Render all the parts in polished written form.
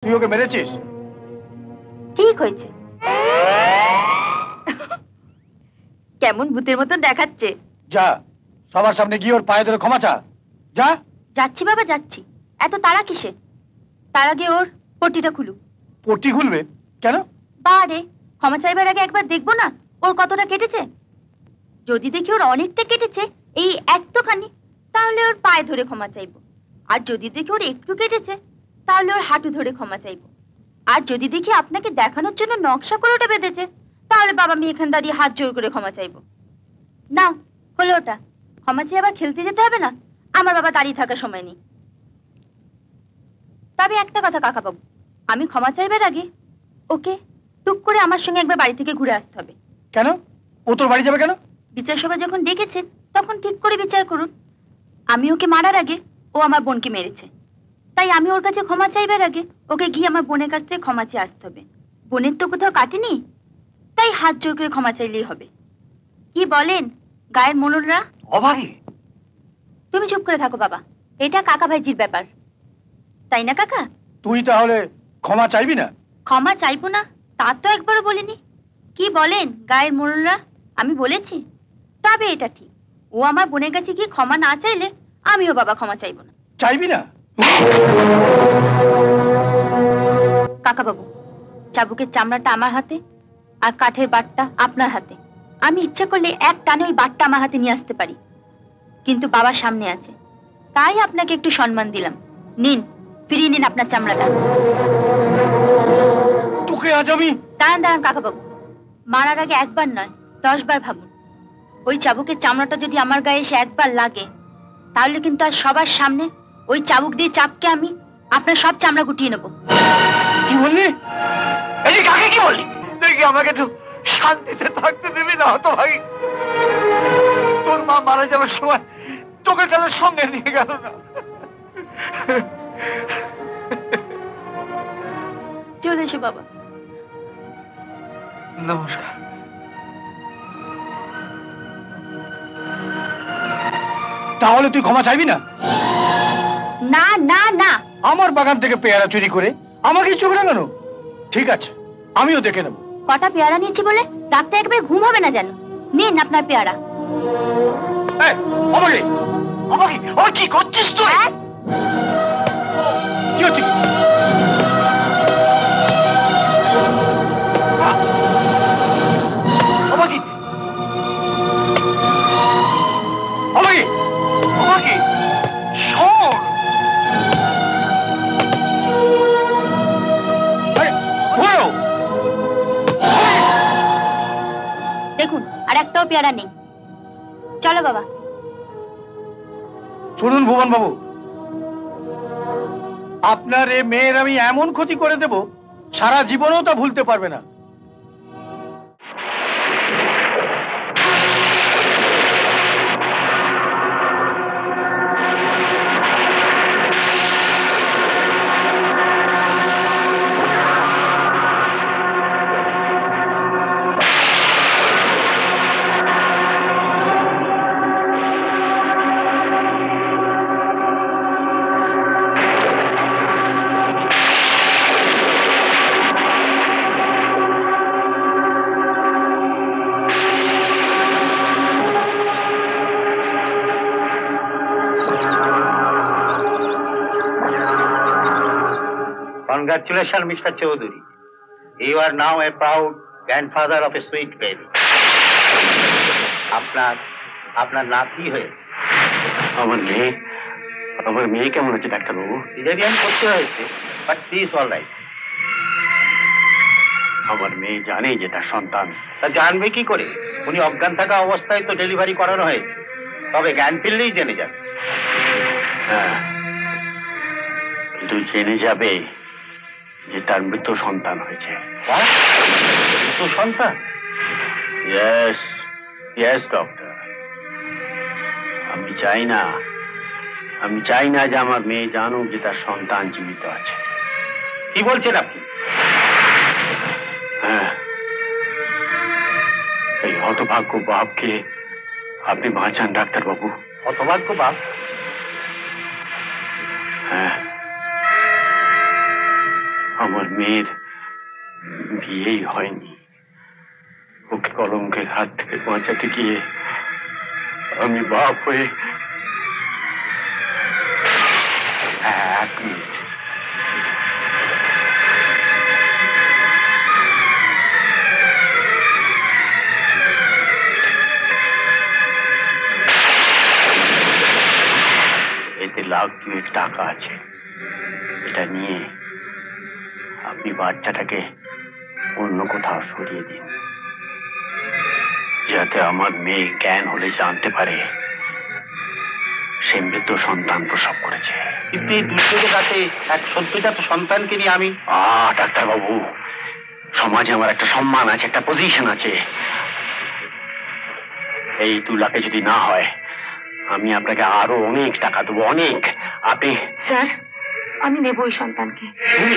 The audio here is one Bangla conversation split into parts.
তুই ওকে মেরেছিস? ঠিক হয়েছে। কেমন ভূতের মতন দেখাচ্ছে। যা, সবার সামনে গিয়ে ওর পায়ে ধরে ক্ষমা চা। যা। যাচ্ছি বাবা, যাচ্ছি। এত তাড়া কিসে? তার আগে ওর পট্টিটা খুলুক। পট্টি খুলবে কেন? বারে, ক্ষমা চাইবার আগে একবার দেখবো না ওর কতটা কেটেছে? যদি দেখি ওর অনেকটা কেটেছে, এই একটুখানি, তাহলে ওর পায়ে ধরে ক্ষমা চাইবো। আর যদি দেখি ওর একটু কেটেছে, তাহলে ওর হাঁটু ধরে ক্ষমা চাইবো। আর যদি দেখি আপনাকে দেখানোর জন্য নকশা করে ওটা বেঁধেছে, তাহলে বাবা আমি এখানে দাঁড়িয়ে হাত জোর করে ক্ষমা চাইবো। না হলো ওটা, ক্ষমা চেয়ে আবার খেলতে যেতে হবে না। আমার বাবা দাঁড়িয়ে থাকার সময় নেই। তবে একটা কথা কাকা বাবু, আমি ক্ষমা চাইবার আগে ওকে টুক করে আমার সঙ্গে একবার বাড়ি থেকে ঘুরে আসতে হবে। কেন? ও তোর বাড়ি যাবে কেন? বিচার সভা যখন ডেকেছেন তখন ঠিক করে বিচার করুন। আমি ওকে মারার আগে ও আমার বোনকে মেরেছে, তাই আমি ওর কাছে ক্ষমা চাইবার আগে ওকে গিয়ে আমার বোনের কাছ থেকে ক্ষমা চেয়ে আসতে হবে। বোনের তো কোথাও কাটেনি, তাই হাত জোর করে ক্ষমা চাইলেই হবে। কি বলেন গায়ের মনোররা? অভাগী। তুমি চুপ করে থাকো বাবা, এটা কাকা ভাইজির ব্যাপার, তাই না কাকা? তুই তাহলে ক্ষমা চাইবি না? ক্ষমা চাইবো না তা তো একবারও বলিনি। কি বলেন গায়ের মনোররা? আমি বলেছি? তবে এটা ঠিক, ও আমার বোনের কাছে গিয়ে ক্ষমা না চাইলে আমিও বাবা ক্ষমা চাইবো না। চাইবি না? কাকা বাবু, চাবুকের চামড়াটা আমার হাতে আর কাঠের বাটটা আপনার হাতে। আমি ইচ্ছা করলে এক টানে ওই বাটটা আমার হাতে নিয়ে আসতে পারি, কিন্তু বাবা সামনে আছে, তাই আপনাকে একটু সম্মান দিলাম। নিন, ফিরিয়ে নিন আপনার চামড়াটা। তোকে আজ আমি... দাঁড়ান দাঁড়ান কাকা বাবু, মারার আগে একবার নয় 10 বার ভাবুন। ওই চাবুকের চামড়াটা যদি আমার গায়ে এসে একবার লাগে, তাহলে কিন্তু আর সবার সামনে ওই চাবুক দিয়ে চাপকে আমি আপনার সব চামড়া গুটিয়ে নেব। কি বললি? এই যে কাকে কি বললি? দেখি আমাকে একটু শান্তিতে থাকতে দিবি না হতভাগী? তোর মা মারা যাওয়ার সময় তোকে তাহলে সঙ্গে নিয়ে গেল না? চলে এসো বাবা। নমস্কার। তাহলে তুই ক্ষমা চাইবি না? না না না। আমার বাগান থেকে পেয়ারা চুরি করে আমাকে চোখ রাঙানো? ঠিক আছে, আমিও দেখে নেব। কটা পেয়ারা নিয়েছি বলে রাতে একবার ঘুম হবে না যেন। নিন আপনার পেয়ারা। আমাকে আমাকে আর কি করছিস তুই? কি হচ্ছে? আমাকে আমাকে আমাকে শোন। দেখুন আর একটাও পেয়ারা নেই। চলো বাবা। শুনুন ভুবন বাবু, আপনার এ মেয়ের আমি এমন ক্ষতি করে দেব, সারা জীবনেও তা ভুলতে পারবে না। Congratulations, Mr. Chaudhary. You are now a proud grandfather of a sweet baby. আপনার নাতি হয়েছে। আমার মেয়ে কেমন আছে ডাক্তারবাবু? সিজারিয়ান করতে হয়েছে, but she is all right. আমার মেয়ে জানে যে তার সন্তান। তা জানবে কি করে? উনি অজ্ঞান থাকা অবস্থায় তো ডেলিভারি করানো হয়েছে, তবে জ্ঞান ফিরলেই জেনে যাবে। হ্যাঁ, কিন্তু জেনে যাবে যে তার মৃত সন্তান হয়েছে। মৃত সন্তান? Yes yes doctor. আমি চাই না যে আমার মেয়ে জানুক যে তার সন্তান জীবিত আছে। কি বলছেন আপনি? হ্যাঁ, এই হতভাগ্য বাপকে আপনি বাঁচান ডাক্তারবাবু। হতভাগ্য বাপ? হ্যাঁ, আমার মেয়ের বিয়েই হয়নি, ওকে কলঙ্কের হাত থেকে বাঁচাতে গিয়ে আমি বাপ হয়ে। এক মিনিট, এতে $1,00,000 টাকা আছে। এটা নিয়ে আপনি বাচ্চাটাকে অন্য কোথাও সরিয়ে দিন, যাতে আমার মেয়ে জ্ঞান হলে জানতে পারে সে মৃত সন্তান প্রসব করেছে। কিন্তু এই দুর্যোগের রাতে এক সদ্যজাত সন্তানকে নিয়ে আমি। ডাক্তারবাবু, সমাজে আমার একটা সম্মান আছে, একটা পজিশন আছে। এই 2 লাখে যদি না হয়, আমি আপনাকে আরো অনেক টাকা দেবো, অনেক। আপনি। স্যার, আমি নেব ওই সন্তানকে। তুমি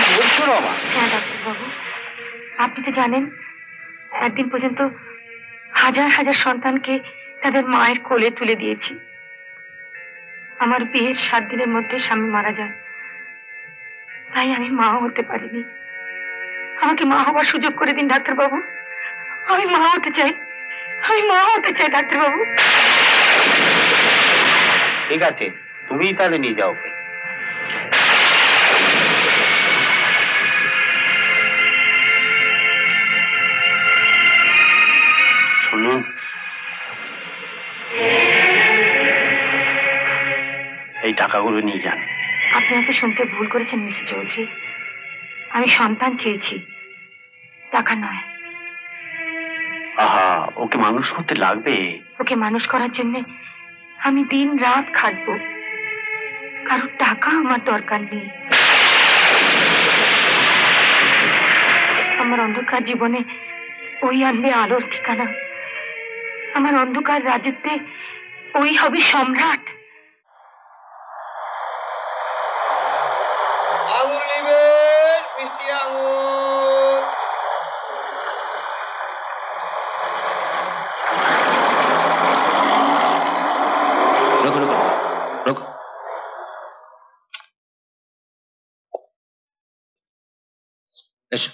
কি বলছো রমা? হ্যাঁ ডাক্তারবাবু, আপনি তো জানেন একদিন পর্যন্ত হাজার হাজার সন্তানকে তাদের মায়ের কোলে তুলে দিয়েছি। আমার বিয়ের 7 দিনের মধ্যে স্বামী মারা যায়, তাই আমি মা হতে পারিনি। আমাকে মা হবার সুযোগ করে দিন ডাক্তারবাবু, আমি মা হতে চাই, আমি মা হতে চাই ডাক্তারবাবু। ঠিক আছে, তুমিই তাহলে নিয়ে যাও ওকে। শুনুন, এই টাকাগুলো নিয়ে যান। আপনি হয়তো শুনতে ভুল করেছেন মিস্টার চৌধুরী, আমি সন্তান চেয়েছি, টাকা নয়। আহা, ওকে মানুষ করতে লাগবে। ওকে মানুষ করার জন্য আমি দিন রাত খাটবো, কারণ টাকা আমার দরকার নেই। আমার অন্ধকার জীবনে ওই আনবে আলোর ঠিকানা, আমার অন্ধকার রাজত্বে ওই হবে সম্রাট। আঙুর নেবেন, মিষ্টি আঙুর। রোকো রোকো রোকো। এসো।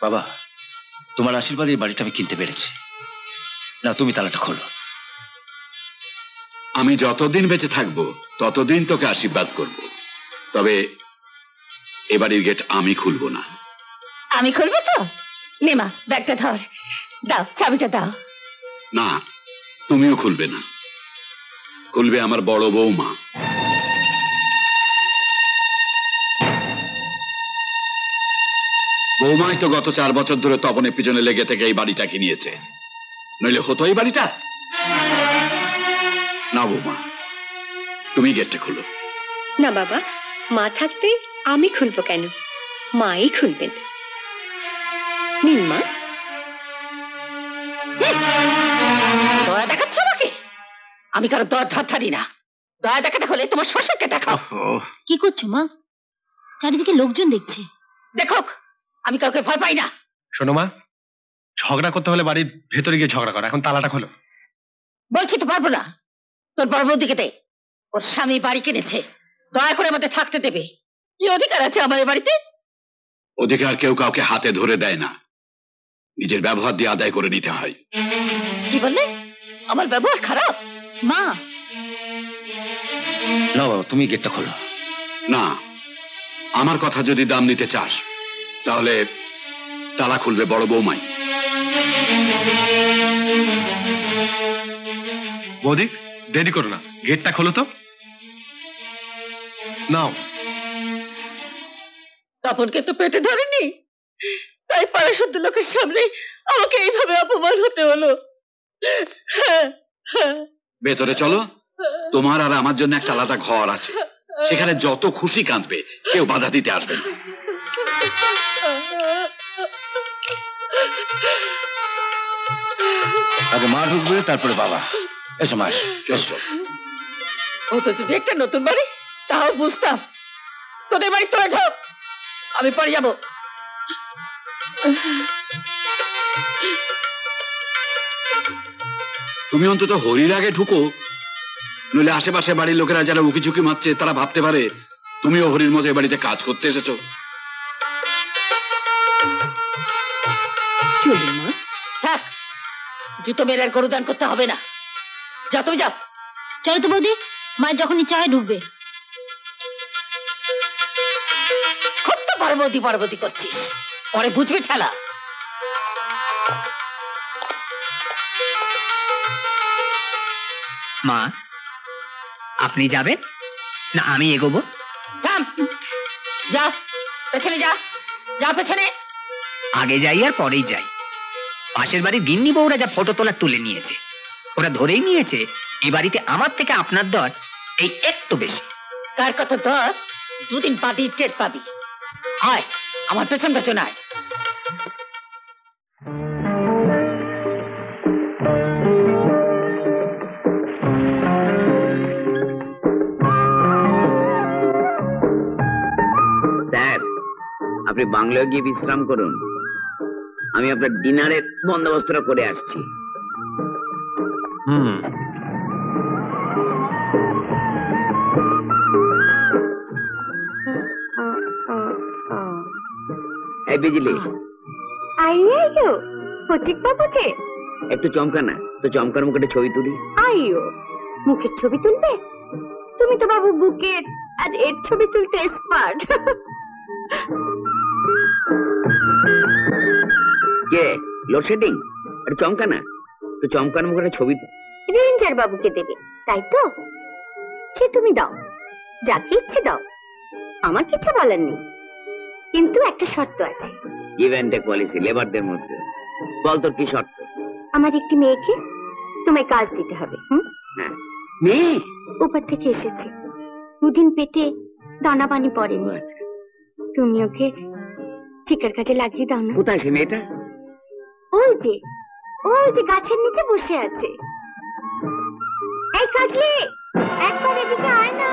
বাবা, তোমার আশীর্বাদে এই বাড়িটা আমি কিনতে পেরেছি। না, তুমি তালাটা খোলো। আমি যতদিন বেঁচে থাকবো ততদিন তোকে আশীর্বাদ করব, তবে এবারের গেট আমি খুলবো না। আমি খুলবো তো? নেমা, ব্যাগটা ধর, দাও, চাবিটা দাও। না, তুমিও খুলবে না, খুলবে আমার বড় বৌমা। বৌমাই তো গত 4 বছর ধরে তপনের পিছনে লেগে থেকে এই বাড়িটা কিনিয়েছে, নইলে হতো এই বাড়িটা? না বৌমা, তুমি গেটটা খুলো। না বাবা, মা থাকতে আমি খুলবো কেন? মাই খুলবেন। নিন মা। দয়া দেখাচ্ছ আমাকে? আমি কারো দয়া ধার ধারি না। দয়া দেখাতে হলে তোমার শ্বশুরকে দেখাও। কি করছো মা? চারিদিকে লোকজন দেখছে। দেখুক, আমি কাউকে ভয় পাই না। শোনো মা, ঝগড়া করতে হলে বাড়ির ভেতরে গিয়ে ঝগড়া করো, এখন তালাটা খোলো। বলছি তো পারবো না। তোর বড় বৌদিকে দে, ওর স্বামী বাড়ি কিনেছে, দয়া করে আমাদের থাকতে দেবে। কি অধিকার আছে আমার বাড়িতে? অধিকার কেউ কাউকে হাতে ধরে দেয় না, নিজের ব্যবহার দিয়ে আদায় করে নিতে হয়। কি বললে? আমার ব্যবহার খারাপ? মা, না বাবা, তুমি গেটটা খোলো। না, আমার কথা যদি দাম নিতে চাস তাহলে তালা খুলবে বড় বৌমাই। বৌদি, দেরি করো না, গেটটা খোলো তো। নাও। তপনকে তো পেটে ধরেনি, তাই পাড়া শুদ্ধ লোকের সামনে আমাকে এইভাবে অপমান হতে হলো। ভেতরে চলো, তোমার আর আমার জন্য একটা আলাদা ঘর আছে, সেখানে যত খুশি কাঁদবে, কেউ বাধা দিতে আসবে না। আগে মা ঢুকবে, তারপরে বাবা। এসো মা, এসো। চল। ও তো যদি একটা নতুন বাড়ি, তাও বুঝতাম। তোদের বাড়ি তোরা ঢোক, আমি পরে যাবো। তুমি অন্তত হরির আগে ঢুকো, নইলে আশেপাশে বাড়ির লোকেরা যারা উকি ঝুঁকি মারছে তারা ভাবতে পারে তুমিও হরির মতো এ বাড়িতে কাজ করতে এসেছো। চলুন মা, থাক, জুতো মেরে আর গরুদান করতে হবে না। যাও তুমি যাও। চলো তো বৌদি, মায়ের যখন ইচ্ছা হয় ঢুকবে। খুব তো পার্বতী করছিস, পরে বুঝবি ঠেলা। মা, আপনি যাবেন না আমি এগোবো? থাম, যা পেছনে যা, যা পেছনে। আগে যাই আর পরেই যাই। পাশের বাড়ির গিন্নি বউরা যা ফটো তোলা তুলে নিয়েছে, ওরা ধরেই নিয়েছে এই বাড়িতে আমার থেকে আপনার দর এই একটু বেশি। কার কত দর দুদিন বাদে টের পাবি। আয় আমার পেছন পেছন আয়। স্যার, আপনি বাংলায় গিয়ে বিশ্রাম করুন, আমি আপনার ডিনারের বন্দোবস্তটা করে আসছি। এই বিজলি, আইয়ো ফটিক বাবু যে, একটু চমকা না তো, চমকার মুখে ছবি তুলি। আইয়ো মুখের ছবি তুলবে? তুমি তো বাবু বুকের আর এর ছবি তুলতে এক্সপার্ট। কে লোডশেডিং? একটু চমকা না তো, চমকার মুখে ছবি। রেঞ্জার বাবুকে দেবে তাই তো? সে তুমি দাও, যাকে ইচ্ছে দাও, আমার কিছু বলার নেই, কিন্তু একটা শর্ত আছে। গিভ অ্যান্ড টেক পলিসি লেবারদের মধ্যে। বল তোর কি শর্ত? আমার একটি মেয়েকে তোমায় কাজ দিতে হবে। হ্যাঁ, মেয়ে উপর থেকে এসেছে, দুদিন পেটে দানা পানি পড়েনি, তুমি ওকে ঠিকার কাজে লাগিয়ে দাও না। কোথায় সে মেয়েটা? ওই যে গাছের নিচে বসে আছে। এই কাজলি, একবার এদিকে আয় না।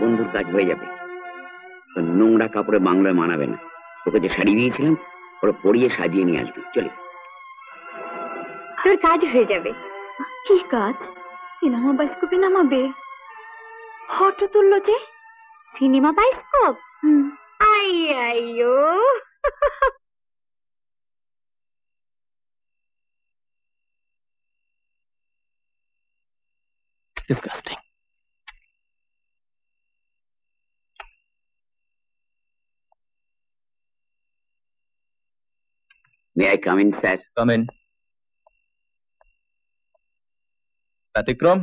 বন্ধুর কাজ হয়ে যাবে। নোংরা কাপড়ে বাংলায় মানাবে না। তোকে যে শাড়ি দিয়েছিলাম ওরা পরিয়ে সাজিয়ে নিয়ে আসবি। চলে, তোর কাজ হয়ে যাবে। কি কাজ? সিনেমা বায়োস্কোপে নামাবে। ফটো তুললো যে। Cinema bioscope? আইয়ো Disgusting. May I come in, sir? Come in. ব্যতিক্রম,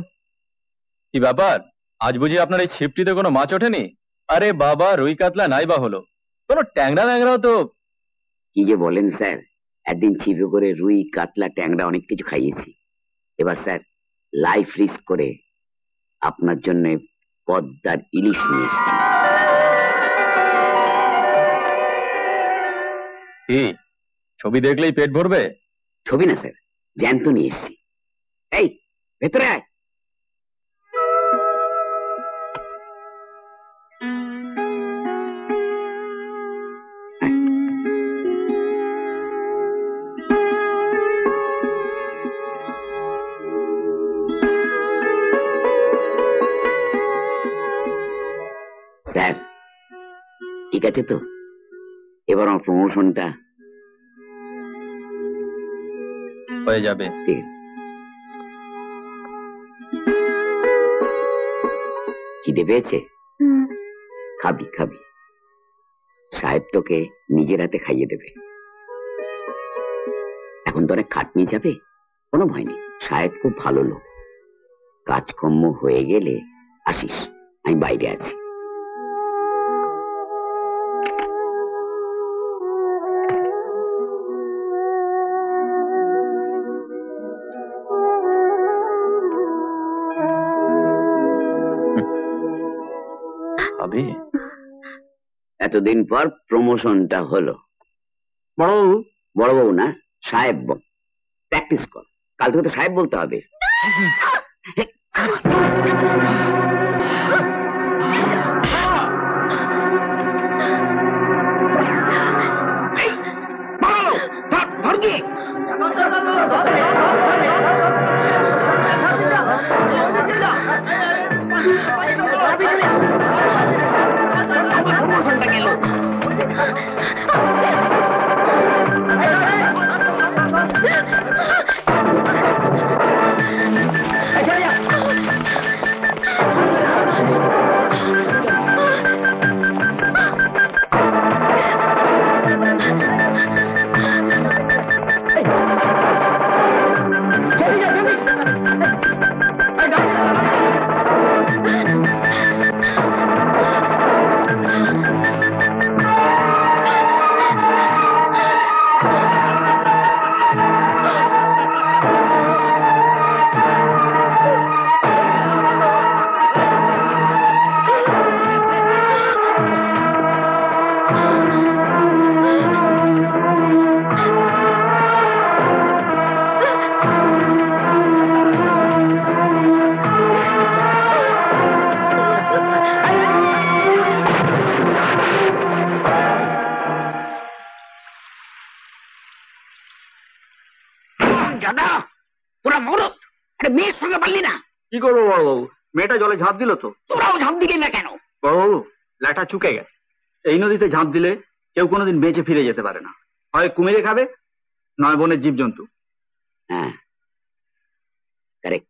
কি ব্যাপার? আজ বুঝি আপনার এই ছিপটিতে কোনো মাছ ওঠেনি? আরে বাবা, রুই কাতলা নাই বা হলো, কোনো ট্যাংরা ট্যাংরাও তো। কি যে বলেন স্যার, একদিন ছিপে করে রুই কাতলা ট্যাংরা অনেক কিছু খাইয়েছি। এবার স্যার লাইফ রিস্ক করে আপনার জন্য পদ্মার ইলিশ নিয়ে এসেছি। কি ছবি দেখলেই পেট ভরবে? ছবি না স্যার, জ্যান্ত নিয়ে এসেছি। এই ভেতরে আয়। স্যার ঠিক আছে তো? এবার আমার প্রমোশনটা হয়ে যাবে। ঠিক আছে। খিদে পেয়েছে? খাবি খাবি, সাহেব তোকে নিজের হাতে খাইয়ে দেবে। এখন তো অনেক খাটনি যাবে, কোনো ভয় নেই, সাহেব খুব ভালো লোক। কাজকর্ম হয়ে গেলে আসিস, আমি বাইরে আছি। এতদিন পর প্রমোশনটা হলো। বড়বাবু, বড়বাবু না, সাহেব বল। প্র্যাকটিস কর, কাল থেকে তো সাহেব বলতে হবে। প্রমোশনটা গেল। দাদা তোরা মরদ, আরে মেয়ের সঙ্গে পারলি না? কি করবো বড়বাবু, মেয়েটা জলে ঝাঁপ দিল তো। তোরাও ঝাঁপ দিলি না কেন? বড়বাবু, ল্যাটা চুকে গেছে। এই নদীতে ঝাঁপ দিলে কেউ কোনোদিন বেঁচে ফিরে যেতে পারে না, হয় কুমিরে খাবে নয় বনের জীবজন্তু। হ্যাঁ, কারেক্ট।